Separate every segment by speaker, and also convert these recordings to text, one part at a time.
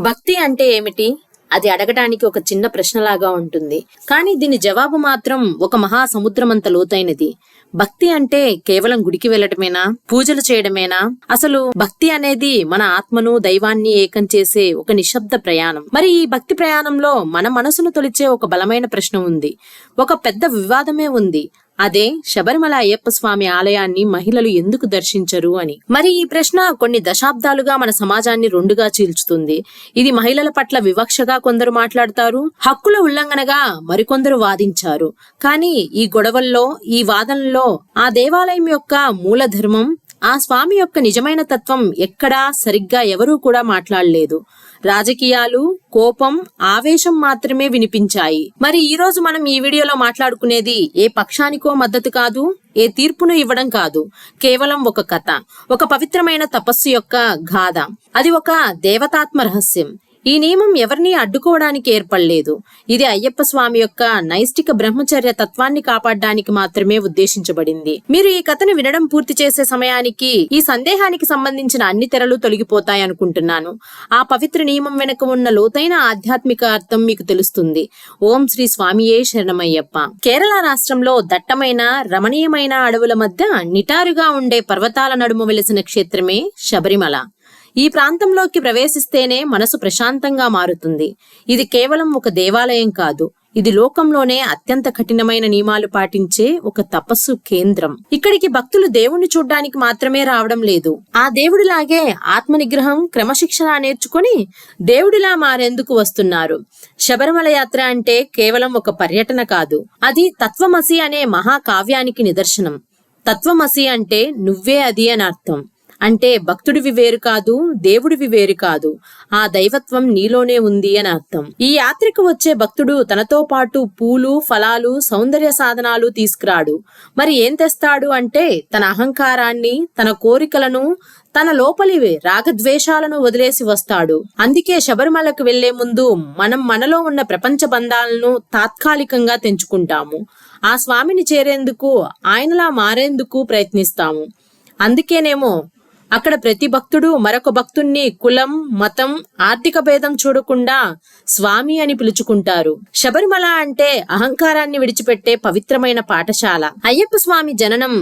Speaker 1: భక్తి అంటే ఏమిటి? అది అడగటానికి ఒక చిన్న ప్రశ్నలాగా ఉంటుంది. కానీ దీని జవాబు మాత్రం ఒక మహా సముద్రమంత లోతైనది. భక్తి అంటే కేవలం గుడికి వెళ్ళటమేనా? పూజలు చేయడమేనా? అసలు భక్తి అనేది మన ఆత్మను దైవాన్ని ఏకం చేసే ఒక నిశ్శబ్ద ప్రయాణం. మరి ఈ భక్తి ప్రయాణంలో మన మనసును తొలిచే ఒక బలమైన ప్రశ్న ఉంది. ఒక పెద్ద వివాదమే ఉంది. అదే శబరిమల అయ్యప్ప స్వామి ఆలయాన్ని మహిళలు ఎందుకు దర్శించరు అని. మరి ఈ ప్రశ్న కొన్ని దశాబ్దాలుగా మన సమాజాన్ని రెండుగా చీల్చుతుంది. ఇది మహిళల పట్ల వివక్షగా కొందరు మాట్లాడతారు, హక్కుల ఉల్లంఘనగా మరికొందరు వాదించారు. కానీ ఈ గొడవల్లో, ఈ వాదనలో ఆ దేవాలయం యొక్క మూల ధర్మం, ఆ స్వామి యొక్క నిజమైన తత్వం ఎక్కడా సరిగ్గా ఎవరూ కూడా మాట్లాడలేదు. రాజకీయాలు, కోపం, ఆవేశం మాత్రమే వినిపించాయి. మరి ఈ రోజు మనం ఈ వీడియోలో మాట్లాడుకునేది ఏ పక్షానికో మద్దతు కాదు, ఏ తీర్పును ఇవ్వడం కాదు. కేవలం ఒక కథ, ఒక పవిత్రమైన తపస్సు యొక్క గాథ. అది ఒక దేవతాత్మ రహస్యం. ఈ నియమం ఎవరిని అడ్డుకోవడానికి ఏర్పడలేదు. ఇది అయ్యప్ప స్వామి యొక్క నైష్టిక బ్రహ్మచర్య తత్వాన్ని కాపాడడానికి మాత్రమే ఉద్దేశించబడింది. మీరు ఈ కథను వినడం పూర్తి చేసే సమయానికి ఈ సందేహానికి సంబంధించిన అన్ని తెరలు తొలగిపోతాయి అనుకుంటున్నాను. ఆ పవిత్ర నియమం వెనుక ఉన్న లోతైన ఆధ్యాత్మిక అర్థం మీకు తెలుస్తుంది. ఓం శ్రీ స్వామియే శరణమయ్యప్ప. కేరళ రాష్ట్రంలో దట్టమైన రమణీయమైన అడవుల మధ్య నిటారుగా ఉండే పర్వతాల నడుమ వెలిసిన క్షేత్రమే శబరిమల. ఈ ప్రాంతంలోకి ప్రవేశిస్తేనే మనసు ప్రశాంతంగా మారుతుంది. ఇది కేవలం ఒక దేవాలయం కాదు, ఇది లోకంలోనే అత్యంత కఠినమైన నియమాలు పాటించే ఒక తపస్సు కేంద్రం. ఇక్కడికి భక్తులు దేవుణ్ణి చూడ్డానికి మాత్రమే రావడం లేదు, ఆ దేవుడిలాగే ఆత్మ నిగ్రహం, క్రమశిక్షణ నేర్చుకుని దేవుడిలా మారేందుకు వస్తున్నారు. శబరిమల యాత్ర అంటే కేవలం ఒక పర్యటన కాదు, అది తత్వమసి అనే మహాకావ్యానికి నిదర్శనం. తత్వమసి అంటే నువ్వే అది అని అర్థం. అంటే భక్తుడివి వేరు కాదు, దేవుడివి వేరు కాదు, ఆ దైవత్వం నీలోనే ఉంది అని అర్థం. ఈ యాత్రకు వచ్చే భక్తుడు తనతో పాటు పూలు, ఫలాలు, సౌందర్య సాధనాలు తీసుకురాడు. మరి ఏం తెస్తాడు అంటే తన అహంకారాన్ని, తన కోరికలను, తన లోపలి రాగద్వేషాలను వదిలేసి వస్తాడు. అందుకే శబరిమలకు వెళ్లే ముందు మనం మనలో ఉన్న ప్రపంచ బంధాలను తాత్కాలికంగా తెంచుకుంటాము. ఆ స్వామిని చేరేందుకు, ఆయనలా మారేందుకు ప్రయత్నిస్తాము. అందుకేనేమో అక్కడ ప్రతి భక్తుడు మరొక భక్తుణ్ణి కులం, మతం, ఆర్థిక భేదం చూడకుండా స్వామి అని పిలుచుకుంటారు. శబరిమల అంటే అహంకారాన్ని విడిచిపెట్టే పవిత్రమైన పాఠశాల. అయ్యప్ప స్వామి జననం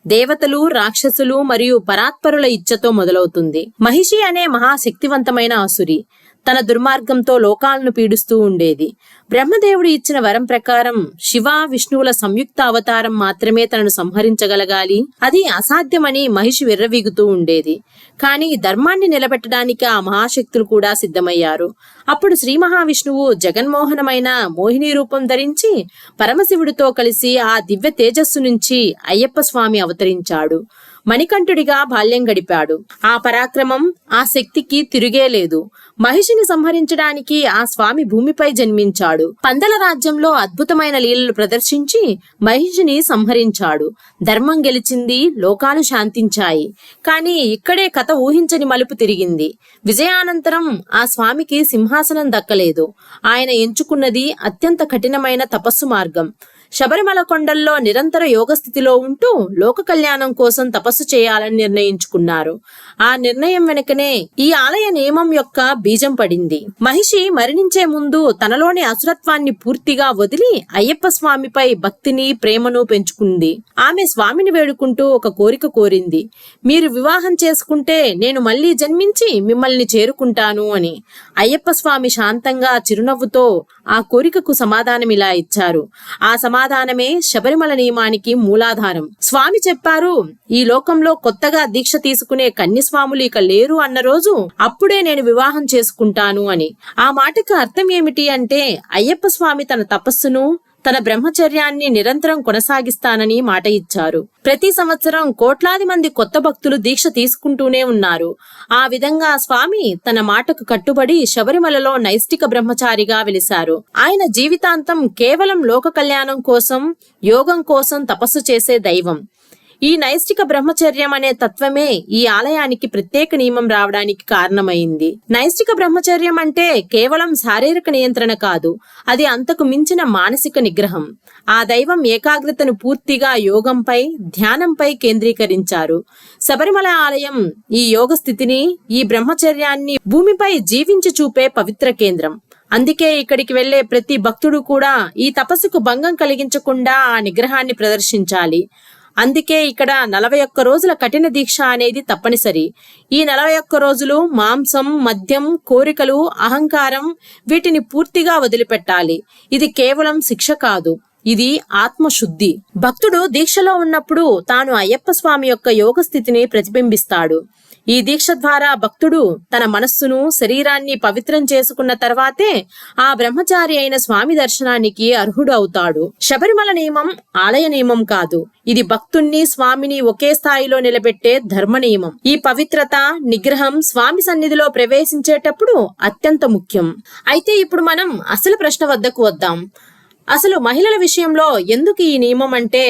Speaker 1: దేవతలు, రాక్షసులు మరియు పరాత్పరుల ఇచ్చతో మొదలవుతుంది. మహిషి అనే మహాశక్తివంతమైన అసురి తన దుర్మార్గంతో లోకాలను పీడిస్తూ ఉండేది. బ్రహ్మదేవుడు ఇచ్చిన వరం ప్రకారం శివ, విష్ణువుల సంయుక్త అవతారం మాత్రమే తనను సంహరించగలగాలి. అది అసాధ్యమని మహిషి విర్రవీగుతూ ఉండేది. కానీ ధర్మాన్ని నిలబెట్టడానికి ఆ మహాశక్తులు కూడా సిద్ధమయ్యారు. అప్పుడు శ్రీ మహావిష్ణువు జగన్మోహనమైన మోహిని రూపం ధరించి పరమశివుడితో కలిసి ఆ దివ్య తేజస్సు నుంచి అయ్యప్ప స్వామి అవతరించాడు. మణికంఠుడిగా బాల్యం గడిపాడు. ఆ పరాక్రమం, ఆ శక్తికి తిరుగే లేదు. మహిషిని సంహరించడానికి ఆ స్వామి భూమిపై జన్మించాడు. పందల రాజ్యంలో అద్భుతమైన లీలలు ప్రదర్శించి మహిషిని సంహరించాడు. ధర్మం గెలిచింది, లోకాలు శాంతించాయి. కానీ ఇక్కడే కథ ఊహించని మలుపు తిరిగింది. విజయానంతరం ఆ స్వామికి సింహాసనం దక్కలేదు. ఆయన ఎంచుకున్నది అత్యంత కఠినమైన తపస్సు మార్గం. శబరిమల కొండల్లో నిరంతర యోగ స్థితిలో ఉంటూ లోక కళ్యాణం కోసం తపస్సు చేయాలని నిర్ణయించుకున్నారు. ఆ నిర్ణయం వెనుకనే ఈ ఆలయ నియమం యొక్క బీజం పడింది. మహిషి మరణించే ముందు తనలోని అసురత్వాన్ని పూర్తిగా వదిలి అయ్యప్ప స్వామిపై భక్తిని, ప్రేమను పెంచుకుంది. ఆమె స్వామిని వేడుకుంటూ ఒక కోరిక కోరింది. మీరు వివాహం చేసుకుంటే నేను మళ్లీ జన్మించి మిమ్మల్ని చేరుకుంటాను అని. అయ్యప్ప స్వామి శాంతంగా చిరునవ్వుతో ఆ కోరికకు సమాధానం ఇలా ఇచ్చారు. ఆ సమాధానమే శబరిమల నియమానికి మూలాధారం. స్వామి చెప్పారు, ఈ లోకంలో కొత్తగా దీక్ష తీసుకునే కన్యస్వాములు ఇక లేరు అన్న రోజు అప్పుడే నేను వివాహం చేసుకుంటాను అని. ఆ మాటకు అర్థం ఏమిటి అంటే అయ్యప్ప స్వామి తన తపస్సును, తన బ్రహ్మచర్యాన్ని నిరంతరం కొనసాగిస్తానని మాట ఇచ్చారు. ప్రతి సంవత్సరం కోట్లాది మంది కొత్త భక్తులు దీక్ష తీసుకుంటూనే ఉన్నారు. ఆ విధంగా స్వామి తన మాటకు కట్టుబడి శబరిమలలో నైష్టిక బ్రహ్మచారిగా వెలిశారు. ఆయన జీవితాంతం కేవలం లోక కళ్యాణం కోసం, యోగం కోసం తపస్సు చేసే దైవం. ఈ నైష్టిక బ్రహ్మచర్యం అనే తత్వమే ఈ ఆలయానికి ప్రత్యేక నియమం రావడానికి కారణమైంది. నైష్టిక బ్రహ్మచర్యం అంటే కేవలం శారీరక నియంత్రణ కాదు, అది అంతకు మించిన మానసిక నిగ్రహం. ఆ దైవం ఏకాగ్రతను పూర్తిగా యోగంపై, ధ్యానంపై కేంద్రీకరించారు. శబరిమల ఆలయం ఈ యోగ స్థితిని, ఈ బ్రహ్మచర్యాన్ని భూమిపై జీవించి చూపే పవిత్ర కేంద్రం. అందుకే ఇక్కడికి వెళ్లే ప్రతి భక్తుడు కూడా ఈ తపస్సుకు భంగం కలిగించకుండా ఆ నిగ్రహాన్ని ప్రదర్శించాలి. అందుకే ఇక్కడ 41 రోజుల కఠిన దీక్ష అనేది తప్పనిసరి. ఈ 41 రోజులు మాంసం, మద్యం, కోరికలు, అహంకారం వీటిని పూర్తిగా వదిలిపెట్టాలి. ఇది కేవలం శిక్ష కాదు, ఇది ఆత్మశుద్ధి. భక్తుడు దీక్షలో ఉన్నప్పుడు తాను అయ్యప్ప స్వామి యొక్క యోగ స్థితిని ప్రతిబింబిస్తాడు. ఈ దీక్ష ద్వారా భక్తుడు తన మనస్సును, శరీరాన్ని పవిత్రం చేసుకున్న తర్వాతే ఆ బ్రహ్మచారి అయిన స్వామి దర్శనానికి అర్హుడు అవుతాడు. శబరిమల నియమం ఆలయ నియమం కాదు, ఇది భక్తుణ్ణి, స్వామిని ఒకే స్థాయిలో నిలబెట్టే ధర్మ నియమం. ఈ పవిత్రత, నిగ్రహం స్వామి సన్నిధిలో ప్రవేశించేటప్పుడు అత్యంత ముఖ్యం. అయితే ఇప్పుడు మనం అసలు ప్రశ్న వద్దకు వద్దాం. అసలు మహిళల విషయంలో ఎందుకు ఈ నియమం అంటే,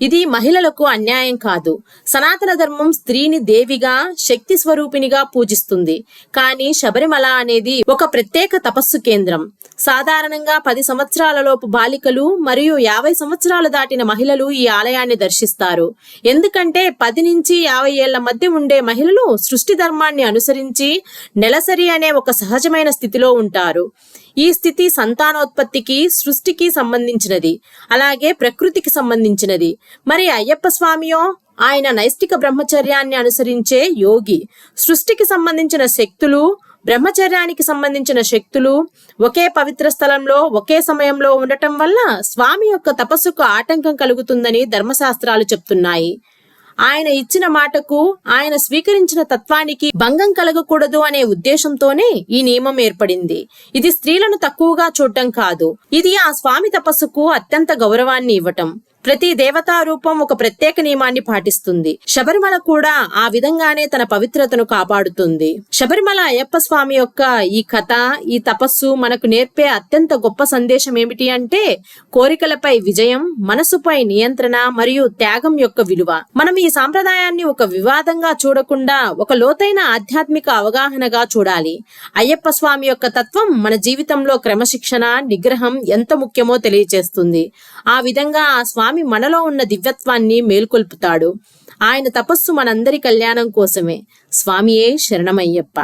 Speaker 1: ఇది మహిళలకు అన్యాయం కాదు. సనాతన ధర్మం స్త్రీని దేవిగా, శక్తి స్వరూపినిగా పూజిస్తుంది. కానీ శబరిమల అనేది ఒక ప్రత్యేక తపస్సు కేంద్రం. సాధారణంగా 10 సంవత్సరాలలోపు బాలికలు మరియు 50 సంవత్సరాలు దాటిన మహిళలు ఈ ఆలయాన్ని దర్శిస్తారు. ఎందుకంటే 10 నుంచి 50 ఏళ్ల మధ్య ఉండే మహిళలు సృష్టి ధర్మాన్ని అనుసరించి నెలసరి అనే ఒక సహజమైన స్థితిలో ఉంటారు. ఈ స్థితి సంతానోత్పత్తికి, సృష్టికి సంబంధించినది, అలాగే ప్రకృతికి సంబంధించినది. మరి అయ్యప్ప స్వామియో ఆయన నైష్టిక బ్రహ్మచర్యాన్ని అనుసరించే యోగి. సృష్టికి సంబంధించిన శక్తులు, బ్రహ్మచర్యానికి సంబంధించిన శక్తులు ఒకే పవిత్ర స్థలంలో ఒకే సమయంలో ఉండటం వల్ల స్వామి యొక్క తపస్సుకు ఆటంకం కలుగుతుందని ధర్మశాస్త్రాలు చెప్తున్నాయి. ఆయన ఇచ్చిన మాటకు, ఆయన స్వీకరించిన తత్వానికి భంగం కలగకూడదు అనే ఉద్దేశంతోనే ఈ నియమం ఏర్పడింది. ఇది స్త్రీలను తక్కువగా చూడటం కాదు, ఇది ఆ స్వామి తపస్సుకు అత్యంత గౌరవాన్ని ఇవ్వటం. ప్రతి దేవతా రూపం ఒక ప్రత్యేక నియమాన్ని పాటిస్తుంది. శబరిమల కూడా ఆ విధంగానే తన పవిత్రతను కాపాడుతుంది. శబరిమల అయ్యప్ప స్వామి యొక్క ఈ కథ, ఈ తపస్సు మనకు నేర్పే అత్యంత గొప్ప సందేశం ఏమిటి అంటే, కోరికలపై విజయం, మనసుపై నియంత్రణ మరియు త్యాగం యొక్క విలువ. మనం ఈ సాంప్రదాయాన్ని ఒక వివాదంగా చూడకుండా ఒక లోతైన ఆధ్యాత్మిక అవగాహనగా చూడాలి. అయ్యప్ప స్వామి యొక్క తత్వం మన జీవితంలో క్రమశిక్షణ, నిగ్రహం ఎంత ముఖ్యమో తెలియజేస్తుంది. ఆ విధంగా ఆ స్వామి మనలో ఉన్న దివ్యత్వాన్ని మేల్కొల్పుతాడు. ఆయన తపస్సు మనందరి కళ్యాణం కోసమే. స్వామియే శరణమయ్యప్ప.